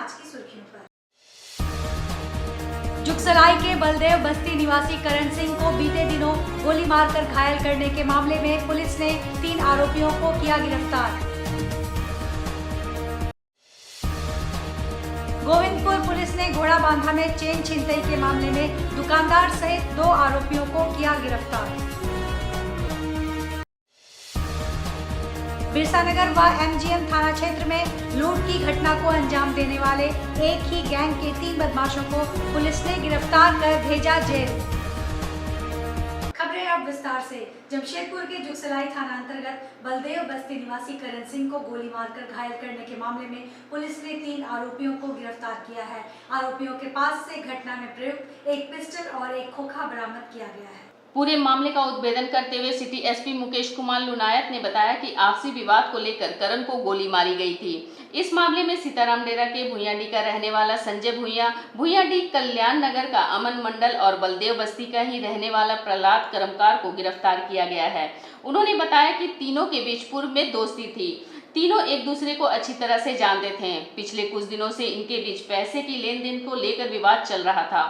आज की सुर्खियों पर। जुगसलाई के बलदेव बस्ती निवासी करण सिंह को बीते दिनों गोली मारकर घायल करने के मामले में पुलिस ने 3 आरोपियों को किया गिरफ्तार। गोविंदपुर पुलिस ने घोड़ाबांधा में चेन छिनतई के मामले में दुकानदार सहित 2 आरोपियों को किया गिरफ्तार। बिरसानगर व एमजीएम थाना क्षेत्र में लूट की घटना को अंजाम देने वाले एक ही गैंग के 3 बदमाशों को पुलिस ने गिरफ्तार कर भेजा जेल। खबरें अब विस्तार से। जमशेदपुर के जुगसलाई थाना अंतर्गत बलदेव बस्ती निवासी करण सिंह को गोली मारकर घायल करने के मामले में पुलिस ने 3 आरोपियों को गिरफ्तार किया है। आरोपियों के पास से घटना में प्रयुक्त एक पिस्टल और एक खोखा बरामद किया गया है। पूरे मामले का उद्भेदन करते हुए सिटी एसपी मुकेश कुमार लुनायत ने बताया कि आपसी विवाद को लेकर करण को गोली मारी गई थी। इस मामले में सीताराम डेरा के भुइयाडी का रहने वाला संजय भुइया, भुइयाडी कल्याण नगर का अमन मंडल और बलदेव बस्ती का ही रहने वाला प्रहलाद कर्मकार को गिरफ्तार किया गया है। उन्होंने बताया कि तीनों के बीच पूर्व में दोस्ती थी। तीनों एक दूसरे को अच्छी तरह से जानते थे। पिछले कुछ दिनों से इनके बीच पैसे की लेन देन को लेकर विवाद चल रहा था।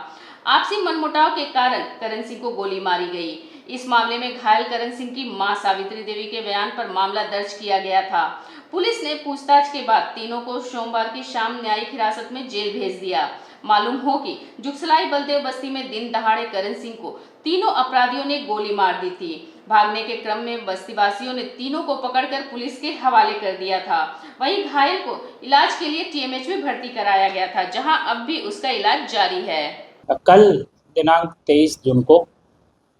आपसी मनमुटाव के कारण करण सिंह को गोली मारी गई। इस मामले में घायल करण सिंह की मां सावित्री देवी के बयान पर मामला दर्ज किया गया था। पुलिस ने पूछताछ के बाद तीनों को सोमवार की शाम न्यायिक हिरासत में जेल भेज दिया। मालूम हो कि जुगसलाई बलदेव बस्ती में दिन दहाड़े करण सिंह को तीनों अपराधियों ने गोली मार दी थी। भागने के क्रम में बस्तीवासियों ने तीनों को पकड़कर पुलिस के हवाले कर दिया था। वहीं घायल को इलाज के लिए टीएमएच में भर्ती कराया गया था, जहां अब भी उसका इलाज जारी है। कल दिनांक 23 जून को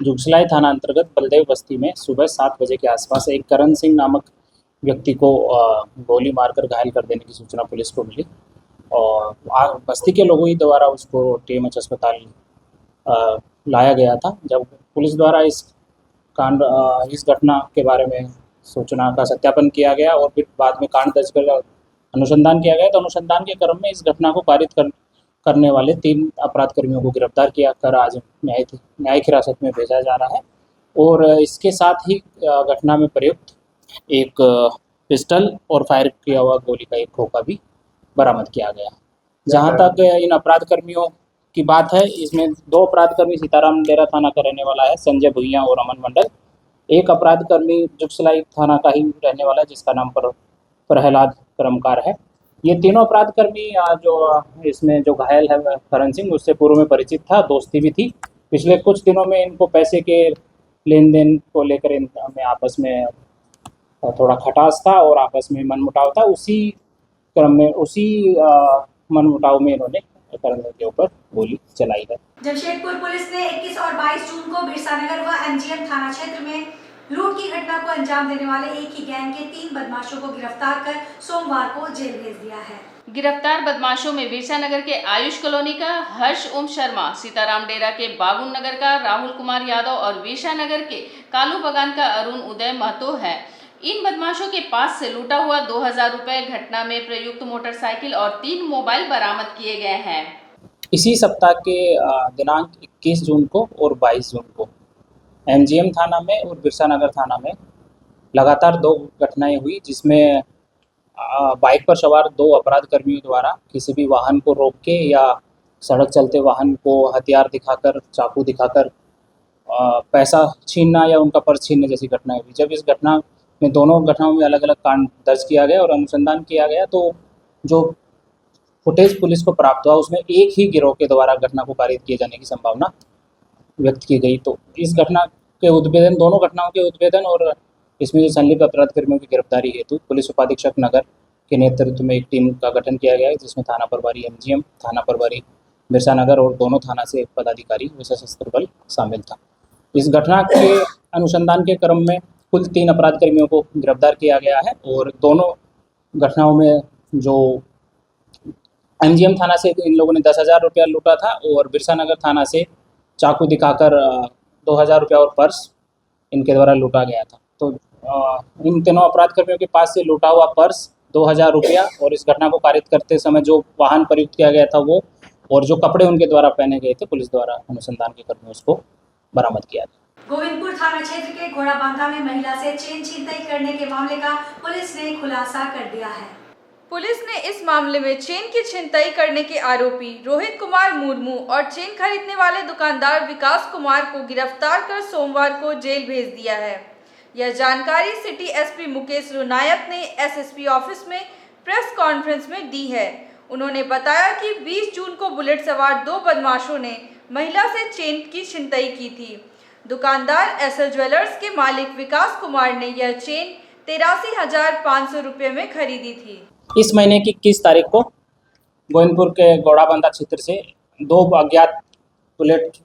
जुगसलाई थाना अंतर्गत बलदेव बस्ती में सुबह 7 बजे के आसपास एक करण सिंह नामक व्यक्ति को गोली मारकर घायल कर देने की सूचना पुलिस को मिली और बस्ती के लोगों ही द्वारा उसको टीएमएच अस्पताल लाया गया था। जब पुलिस द्वारा इस घटना के बारे में सूचना का सत्यापन किया गया और फिर बाद में कांड दर्ज कर अनुसंधान किया गया, तो अनुसंधान के क्रम में इस घटना को पारित करने वाले 3 अपराध कर्मियों को गिरफ्तार किया कर आज न्यायिक हिरासत में भेजा जा रहा है। और इसके साथ ही घटना में प्रयुक्त एक पिस्टल और फायर किया हुआ गोली का एक खोखा भी बरामद किया गया। जहां तक इन अपराध कर्मियों की बात है, इसमें 2 अपराध कर्मी सीताराम डेरा थाना का रहने वाला है संजय भुइया और अमन मंडल। एक अपराध कर्मी जुगसलाई थाना का ही रहने वाला है जिसका नाम प्रहलाद कर्मकार है। ये तीनों अपराध कर्मी जो इसमें जो घायल है करण सिंह, उससे पूर्व में परिचित था, दोस्ती भी थी। पिछले कुछ दिनों में इनको पैसे के लेन देन को लेकर इनमें आपस में थोड़ा खटास था और आपस में मनमुटाव था। उसी क्रम में उसी मनमुटाव में इन्होंने करण सिंह के ऊपर गोली चलाई है। जमशेदपुर पुलिस ने 21 और 22 जून को बिरसानगर व एमजीएम थाना क्षेत्र में लूट की घटना को अंजाम देने वाले एक ही गैंग के 3 बदमाशों को गिरफ्तार कर सोमवार को जेल भेज दिया है। गिरफ्तार बदमाशों में बिरसानगर के आयुष कॉलोनी का हर्ष ओम शर्मा, सीताराम डेरा के बागुन नगर का राहुल कुमार यादव और बिरसानगर के कालू बगान का अरुण उदय महतो है। इन बदमाशों के पास से लूटा हुआ 2000 रुपए, घटना में प्रयुक्त मोटरसाइकिल और 3 मोबाइल बरामद किए गए हैं। इसी सप्ताह के दिनांक 21 जून को और 22 जून को एमजीएम थाना में और बिरसानगर थाना में लगातार 2 घटनाएं हुई, जिसमें बाइक पर सवार 2 अपराध कर्मियों द्वारा किसी भी वाहन को रोक के या सड़क चलते वाहन को हथियार दिखाकर, चाकू दिखाकर पैसा छीनना या उनका पर्स छीनने जैसी घटनाएं हुई। जब इस घटना में दोनों घटनाओं में अलग अलग कांड दर्ज किया गया और अनुसंधान किया गया, तो जो फुटेज पुलिस को प्राप्त हुआ उसमें एक ही गिरोह के द्वारा घटना को पारित किए जाने की संभावना व्यक्त की गई। तो इस घटना के उद्भेदन, दोनों घटनाओं के उद्भेदन और इसमें जो संलिप्त अपराध कर्मियों की गिरफ्तारी हेतु पुलिस उपाधीक्षक नगर के नेतृत्व में एक टीम का गठन किया गया है, जिसमें थाना प्रभारी एमजीएम, थाना प्रभारी बिरसानगर और दोनों थाना से एक पदाधिकारी सशस्त्र बल शामिल था। इस घटना के अनुसंधान के क्रम में कुल 3 अपराध कर्मियों को गिरफ्तार किया गया है और दोनों घटनाओं में जो एमजीएम थाना से इन लोगों ने 10,000 रुपया लूटा था और बिरसानगर थाना से चाकू दिखाकर 2,000 रुपया और पर्स इनके द्वारा लूटा गया था। तो इन तीनों अपराध कर्मियों के पास से लूटा हुआ पर्स, 2,000 रुपया और इस घटना को पारित करते समय जो वाहन प्रयुक्त किया गया था वो, और जो कपड़े उनके द्वारा पहने गए थे, पुलिस द्वारा अनुसंधान के क्रम में उसको बरामद किया गया। गोविंदपुर थाना क्षेत्र के घोड़ाबांधा में महिला से चेन छिनतई करने के मामले का पुलिस ने खुलासा कर दिया है। पुलिस ने इस मामले में चेन की छिनतई करने के आरोपी रोहित कुमार मुर्मू और चेन खरीदने वाले दुकानदार विकास कुमार को गिरफ्तार कर सोमवार को जेल भेज दिया है। यह जानकारी सिटी एसपी मुकेश लुनायत ने एसएसपी ऑफिस में प्रेस कॉन्फ्रेंस में दी है। उन्होंने बताया कि 20 जून को बुलेट सवार 2 बदमाशों ने महिला से चेन की छिनतई की थी। दुकानदार एसएल ज्वेलर्स के मालिक विकास कुमार ने यह चेन 83,500 रुपये में खरीदी थी। इस महीने की 21 तारीख को गोविंदपुर के गौड़ाबंदा क्षेत्र से 2 अज्ञात बुलेट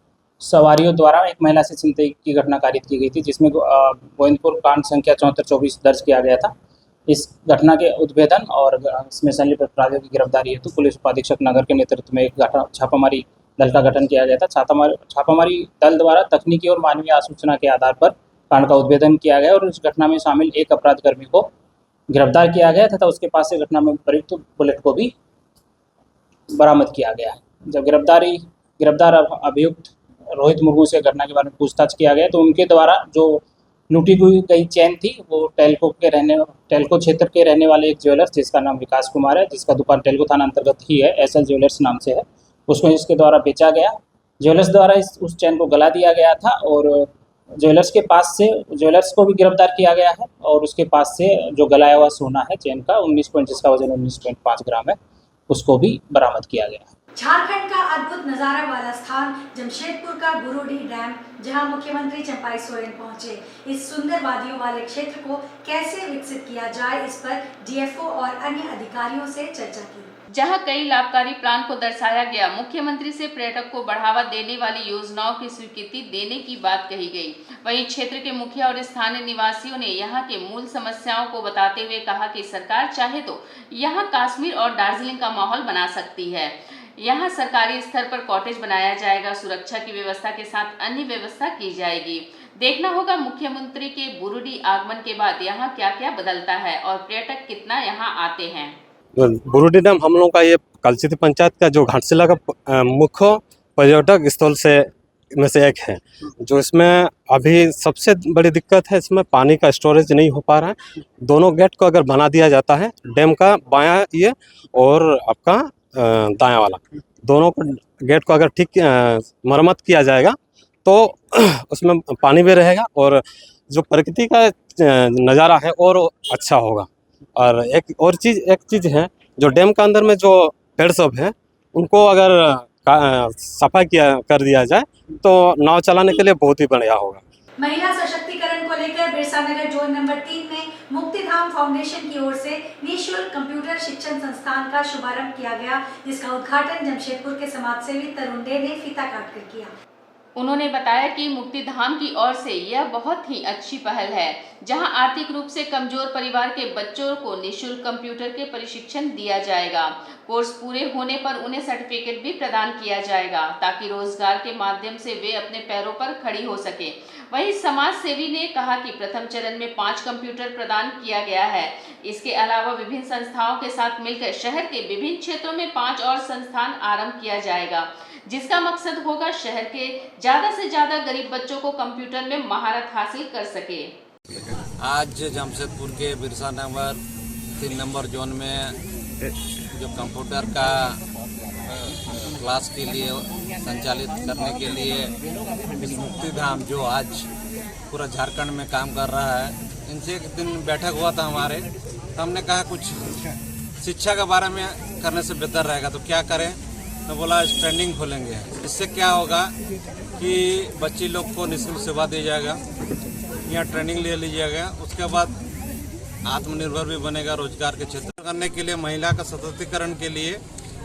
सवारियों द्वारा एक महिला से छिनतई की घटना कारित की गई थी, जिसमें गोविंदपुर कांड संख्या 7424 दर्ज किया गया था। इस घटना के उद्भेदन और इसमें संलिप्त अपराधियों की गिरफ्तारी हेतु पुलिस उपाधीक्षक नगर के नेतृत्व में एक छापामारी दल का गठन किया गया था। छापामारी दल द्वारा तकनीकी और मानवीय आसूचना के आधार पर कांड का उद्भेदन किया गया और इस घटना में शामिल एक अपराधकर्मी को गिरफ्तार किया गया तथा उसके पास से घटना में प्रयुक्त बुलेट को भी बरामद किया गया है। जब गिरफ्तार अभियुक्त रोहित मुर्मू से घटना के बारे में पूछताछ किया गया तो उनके द्वारा जो लूटी गई चेन थी वो टेल्को क्षेत्र के रहने वाले एक ज्वेलर्स जिसका नाम विकास कुमार है, जिसका दुकान टेल्को थाना अंतर्गत ही है, एसएल ज्वेलर्स नाम से है, उसको इसके द्वारा बेचा गया। ज्वेलर्स द्वारा उस चेन को गला दिया गया था और ज्वेलर्स को भी गिरफ्तार किया गया है और उसके पास से जो गलाया हुआ सोना है चेन का जिसका वजन 19.5 ग्राम है, उसको भी बरामद किया गया है। झारखंड का अद्भुत नजारा वाला स्थान जमशेदपुर का गुरुडीह डैम, जहां मुख्यमंत्री चंपाई सोरेन पहुंचे। इस सुंदर वादियों वाले क्षेत्र को कैसे विकसित किया जाए, इस पर डीएफओ और अन्य अधिकारियों से चर्चा की। जहां कई लाभकारी प्लान को दर्शाया गया। मुख्यमंत्री से पर्यटक को बढ़ावा देने वाली योजनाओं की स्वीकृति देने की बात कही गई। वहीं क्षेत्र के मुखिया और स्थानीय निवासियों ने यहां के मूल समस्याओं को बताते हुए कहा कि सरकार चाहे तो यहां कश्मीर और दार्जिलिंग का माहौल बना सकती है। यहां सरकारी स्तर पर कॉटेज बनाया जाएगा, सुरक्षा की व्यवस्था के साथ अन्य व्यवस्था की जाएगी। देखना होगा मुख्यमंत्री के बुरुडीह आगमन के बाद यहाँ क्या क्या बदलता है और पर्यटक कितना यहाँ आते हैं। बुरुडीह डैम हम लोग का ये कलचित पंचायत का जो घाटशिला का मुख्य पर्यटक स्थल में से एक है, जो इसमें अभी सबसे बड़ी दिक्कत है, इसमें पानी का स्टोरेज नहीं हो पा रहा है। दोनों गेट को अगर बना दिया जाता है, डैम का बायां ये और आपका दायां वाला, दोनों को गेट को अगर ठीक मरम्मत किया जाएगा तो उसमें पानी भी रहेगा और जो प्रकृति का नज़ारा है और अच्छा होगा। और एक चीज़ है, जो डैम के अंदर में जो पेड़ सब है उनको अगर सफाई कर दिया जाए तो नाव चलाने के लिए बहुत ही बढ़िया होगा। महिला सशक्तिकरण को लेकर बिरसा नगर जोन नंबर 3 में मुक्तिधाम फाउंडेशन की ओर से निःशुल्क कंप्यूटर शिक्षण संस्थान का शुभारंभ किया गया, जिसका उद्घाटन जमशेदपुर के समाजसेवी तरुण डे ने फीता काटकर किया। उन्होंने बताया कि मुक्तिधाम की ओर से यह बहुत ही अच्छी पहल है, जहां आर्थिक रूप से कमजोर परिवार के बच्चों को निःशुल्क कंप्यूटर के प्रशिक्षण दिया जाएगा। कोर्स पूरे होने पर उन्हें सर्टिफिकेट भी प्रदान किया जाएगा, ताकि रोजगार के माध्यम से वे अपने पैरों पर खड़ी हो सके। वहीं समाज सेवी ने कहा कि प्रथम चरण में 5 कंप्यूटर प्रदान किया गया है। इसके अलावा विभिन्न संस्थाओं के साथ मिलकर शहर के विभिन्न क्षेत्रों में 5 और संस्थान आरंभ किया जाएगा, जिसका मकसद होगा शहर के ज्यादा से ज्यादा गरीब बच्चों को कंप्यूटर में महारत हासिल कर सके। आज जमशेदपुर के बिरसा नगर 3 नंबर जोन में जो कंप्यूटर का क्लास के लिए संचालित करने के लिए इस मुक्तिधाम जो आज पूरा झारखंड में काम कर रहा है, इनसे एक दिन बैठक हुआ था हमारे, तो हमने कहा कुछ शिक्षा के बारे में करने से बेहतर रहेगा तो क्या करें, तो बोला ट्रेनिंग खोलेंगे। इससे क्या होगा कि बच्ची लोग को निःशुल्क सेवा दी जाएगा, यहाँ ट्रेनिंग ले लीजिएगा, उसके बाद आत्मनिर्भर भी बनेगा। रोजगार के क्षेत्र करने के लिए महिला का सशक्तिकरण के लिए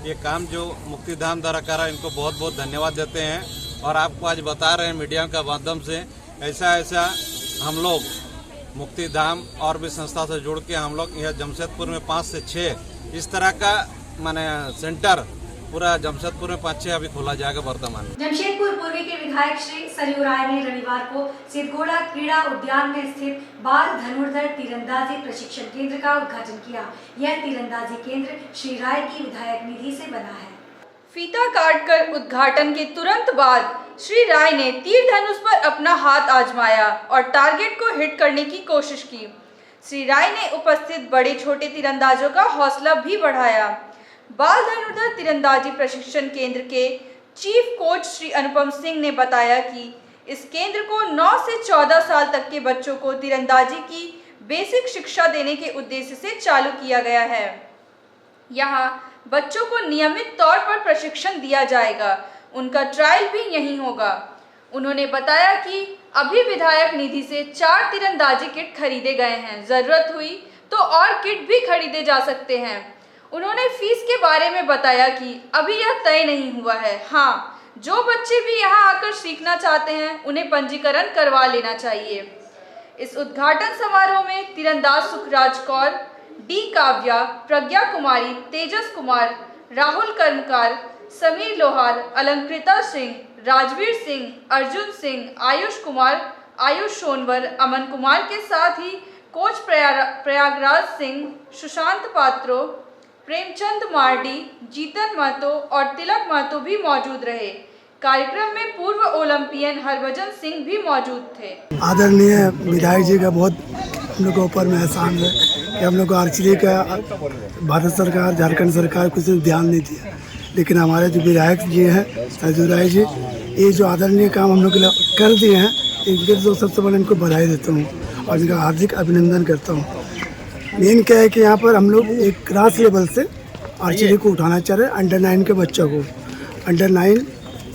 ये काम जो मुक्तिधाम द्वारा करा, इनको बहुत बहुत धन्यवाद देते हैं। और आपको आज बता रहे हैं मीडिया का माध्यम से, ऐसा हम लोग मुक्तिधाम और भी संस्था से जुड़ के हम लोग यह जमशेदपुर में 5 से 6 इस तरह का माने सेंटर पूरा जमशेदपुर में 5-6 अभी खोला जाएगा वर्तमान में। जमशेदपुर पूर्वी के विधायक श्री सरयू राय ने रविवार को सिरगोड़ा क्रीड़ा उद्यान में स्थित बाल धनुर्धर तीरंदाजी प्रशिक्षण केंद्र का उद्घाटन किया। यह तीरंदाजी केंद्र श्री राय की विधायक निधि से बना है। फीता काटकर उद्घाटन के तुरंत बाद श्री राय ने तीर धनुष पर अपना हाथ आजमाया और टारगेट को हिट करने की कोशिश की। श्री राय ने उपस्थित बड़े छोटे तीरंदाजों का हौसला भी बढ़ाया। बाल धनुर्धर तीरंदाजी प्रशिक्षण केंद्र के चीफ कोच श्री अनुपम सिंह ने बताया कि इस केंद्र को 9 से 14 साल तक के बच्चों को तीरंदाजी की बेसिक शिक्षा देने के उद्देश्य से चालू किया गया है। यहाँ बच्चों को नियमित तौर पर प्रशिक्षण दिया जाएगा, उनका ट्रायल भी यहीं होगा। उन्होंने बताया कि अभी विधायक निधि से 4 तीरंदाजी किट खरीदे गए हैं, जरूरत हुई तो और किट भी खरीदे जा सकते हैं। उन्होंने फीस के बारे में बताया कि अभी यह तय नहीं हुआ है। हाँ, जो बच्चे भी यहाँ आकर सीखना चाहते हैं उन्हें पंजीकरण करवा लेना चाहिए। इस उद्घाटन समारोह में तीरंदाज सुखराज कौर, डी काव्या, प्रज्ञा कुमारी, तेजस कुमार, राहुल कर्मकार, समीर लोहार, अलंकृता सिंह, राजवीर सिंह, अर्जुन सिंह, आयुष कुमार, आयुष सोनवर, अमन कुमार के साथ ही कोच प्रयागराज सिंह, सुशांत पात्रो, प्रेमचंद मार्डी, जीतन महतो और तिलक महतो भी मौजूद रहे। कार्यक्रम में पूर्व ओलंपियन हरभजन सिंह भी मौजूद थे। आदरणीय विधायक जी का बहुत हम लोग के ऊपर में एहसान है कि हम लोग को आर्चरी का भारत सरकार, झारखंड सरकार कुछ ध्यान नहीं दिया, लेकिन हमारे जो विधायक जी हैं सरजू राय जी, ये जो आदरणीय काम हम लोग के लिए कर दिए हैं, इनके तो सबसे पहले इनको बधाई देता हूँ और इनका हार्दिक अभिनंदन करता हूँ। मेन क्या है कि यहाँ पर हम लोग एक क्लास लेवल से आर्चरी को उठाना चाह रहे हैं, अंडर 9 के बच्चों को, अंडर 9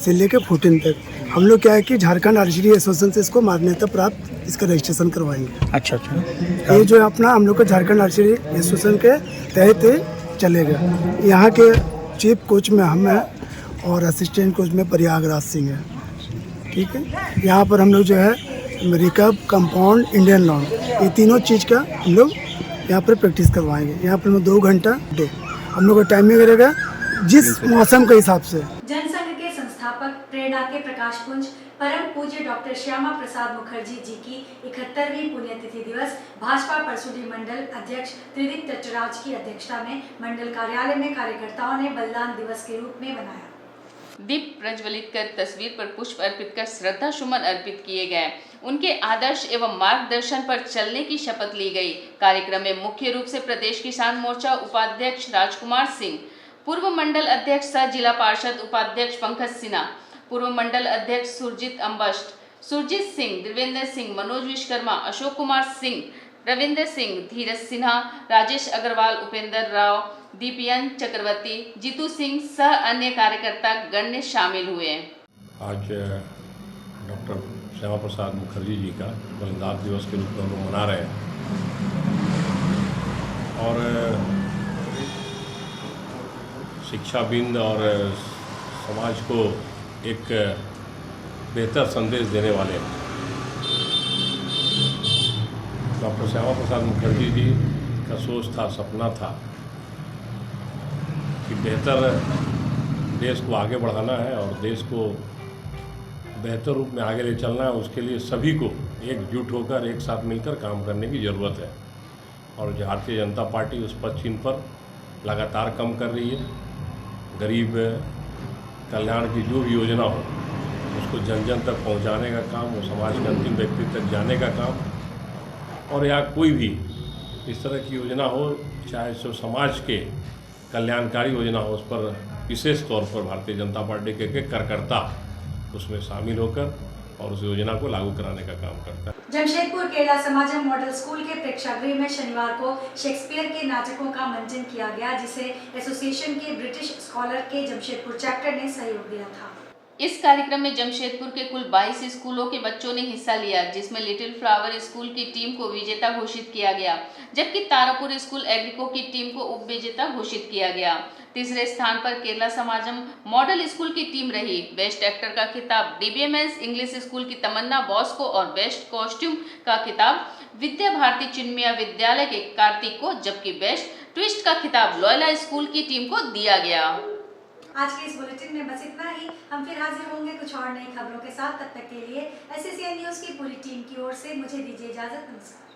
से लेकर 14 तक। हम लोग क्या है कि झारखंड आर्चरी एसोसिएशन से इसको मान्यता प्राप्त इसका रजिस्ट्रेशन करवाएंगे। अच्छा। ये जो अपना हम लोग का झारखंड आर्चरी एसोसिएशन के तहत चलेगा। यहाँ के चीफ कोच में हम हैं और असिस्टेंट कोच में प्रयागराज सिंह है। ठीक है, यहाँ पर हम लोग जो है रिकर्व, कंपाउंड, इंडियन लॉन्ग, ये तीनों चीज़ का हम लोग यहाँ पर प्रैक्टिस करवाएंगे। यहाँ पर 2 घंटा डे हम लोग का टाइमिंग रहेगा जिस मौसम के हिसाब से। जनसंघ के संस्थापक प्रेरणा के प्रकाश पुंज परम पूज्य डॉक्टर श्यामा प्रसाद मुखर्जी जी की 71वीं पुण्यतिथि दिवस भाजपा परसुडी मंडल अध्यक्ष त्रिदिक टट्टराज की अध्यक्षता में मंडल कार्यालय में कार्यकर्ताओं ने बलिदान दिवस के रूप में मनाया। दीप प्रज्वलित कर तस्वीर पर पुष्प अर्पित कर श्रद्धा सुमन अर्पित किए गए। उनके आदर्श एवं मार्गदर्शन पर चलने की शपथ ली गई। कार्यक्रम में मुख्य रूप से प्रदेश किसान मोर्चा उपाध्यक्ष राजकुमार सिंह, पूर्व मंडल अध्यक्ष सह जिला पार्षद उपाध्यक्ष पंकज सिन्हा, पूर्व मंडल अध्यक्ष सुरजीत अम्बस्ट, सुरजीत सिंह, देवेंद्र सिंह, मनोज विश्वकर्मा, अशोक कुमार सिंह, रविंद्र सिंह, धीरज सिन्हा, राजेश अग्रवाल, उपेंद्र राव, दीपियन चक्रवर्ती, जीतू सिंह सह अन्य कार्यकर्ता गण्य शामिल हुए। आज डॉक्टर श्यामा प्रसाद मुखर्जी जी का बलिदान दिवस के रूप में हम लोग मना रहे हैं और शिक्षाविद और समाज को एक बेहतर संदेश देने वाले डॉक्टर श्यामा प्रसाद मुखर्जी जी का सोच था, सपना था कि बेहतर देश को आगे बढ़ाना है और देश को बेहतर रूप में आगे ले चलना है। उसके लिए सभी को एकजुट होकर एक साथ मिलकर काम करने की ज़रूरत है और भारतीय जनता पार्टी उस पदचिन्ह पर लगातार कम कर रही है। गरीब कल्याण की जो भी योजना हो उसको जन जन तक पहुंचाने का काम, वो समाज के अंतिम व्यक्ति तक जाने का काम, और या कोई भी इस तरह की योजना हो, चाहे सो समाज के कल्याणकारी योजना हो, उस पर विशेष तौर पर भारतीय जनता पार्टी के कार्यकर्ता उसमें शामिल होकर और उस योजना को लागू कराने का काम करता है। जमशेदपुर केरला समाजम मॉडल स्कूल के प्रेक्षागृह में शनिवार को शेक्सपियर के नाटकों का मंचन किया गया, जिसे एसोसिएशन के ब्रिटिश स्कॉलर के जमशेदपुर चैप्टर ने सहयोग दिया था। इस कार्यक्रम में जमशेदपुर के कुल 22 स्कूलों के बच्चों ने हिस्सा लिया, जिसमें लिटिल फ्लावर स्कूल की टीम को विजेता घोषित किया गया, जबकि तारापुर स्कूल एग्रीको की टीम को उप विजेता घोषित किया गया। तीसरे स्थान पर केरला समाजम मॉडल स्कूल की टीम रही। बेस्ट एक्टर का खिताब डीबीएमएस इंग्लिश स्कूल की तमन्ना बॉस को और बेस्ट कॉस्ट्यूम का खिताब विद्या भारती चिन्मया विद्यालय के कार्तिक को, जबकि बेस्ट ट्विस्ट का खिताब लोयला स्कूल की टीम को दिया गया। आज के इस बुलेटिन में बस इतना ही। हम फिर हाजिर होंगे कुछ और नई खबरों के साथ। तब तक के लिए एसएसएन न्यूज़ की पूरी टीम की ओर से मुझे दीजिए इजाजत। नमस्कार।